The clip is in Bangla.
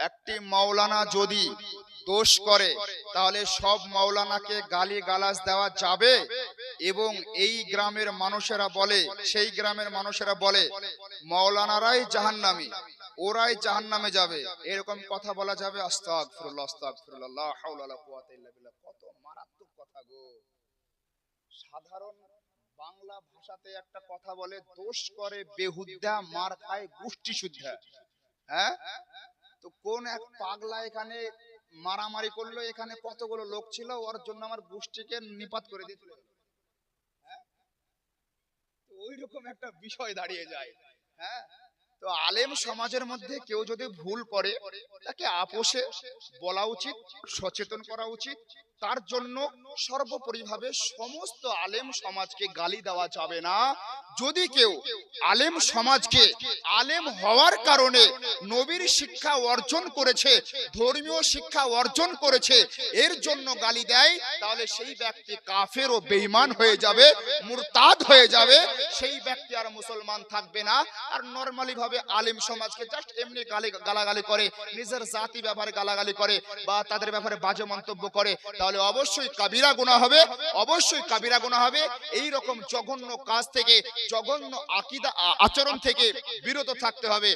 একটি মাওলানা যদি দোষ করে তাহলে সব মাওলানাকে গালি গালাজ দেওয়া যাবে? এবং এই গ্রামের মানুষেরা বলে, সেই গ্রামের মানুষেরা বলে মাওলানারাই জাহান্নামী, ওরাই জাহান্নামে যাবে, এরকম কথা বলা যাবে? আস্তাগফিরুল্লাহ, আস্তাগফিরুল্লাহ, লা হাওলা ওয়ালা কুওয়াতা ইল্লা বিল্লাহ। কত মারাত্মক কথা গো! সাধারণ বাংলা ভাষাতে একটা কথা বলে, দোষ করে বেহুদ্দা, মার খায় গোষ্ঠী শুদ্ধা। হ্যাঁ, তো কোন এক পাগলা এখানে মারামারি করলো, এখানে কতগুলো লোক ছিল, ওর জন্য আমার গোষ্ঠীকে নিপাত করে দিয়েছিল। হ্যাঁ, তো ওই রকম একটা বিষয় দাঁড়িয়ে যায়। হ্যাঁ, তো আলেম সমাজের মধ্যে কেউ যদি ভুল করে তাকে আপোষে বলা উচিত, সচেতন করা উচিত। তার জন্য সর্বোপরিভাবে সমস্ত আলেম সমাজকে গালি দেওয়া যাবে না। যদি কেউ আলেম সমাজকে আলেম হওয়ার কারণে নবীর শিক্ষা অর্জন করেছে, ধর্মীয় শিক্ষা অর্জন করেছে, এর জন্য গালি দেয়, তাহলে সেই ব্যক্তি কাফের ও বেঈমান হয়ে যাবে, মুরতাদ হয়ে যাবে। সেই ব্যক্তি আর মুসলমান থাকবে না। আর নরমালি ভাবে আলেম সমাজকে জাস্ট এমনি গালাগালি করে, নিজের জাতি ব্যাপারে গালাগালি করে বা তাদের ব্যাপারে বাজে মন্তব্য করে, তাহলে অবশ্যই কাবিরা গুনাহ হবে, অবশ্যই কাবিরা গুনাহ হবে। এই রকম জঘন্য কাজ থেকে, জঘন্য আকীদা আচরণ থেকে বিরত থাকতে হবে।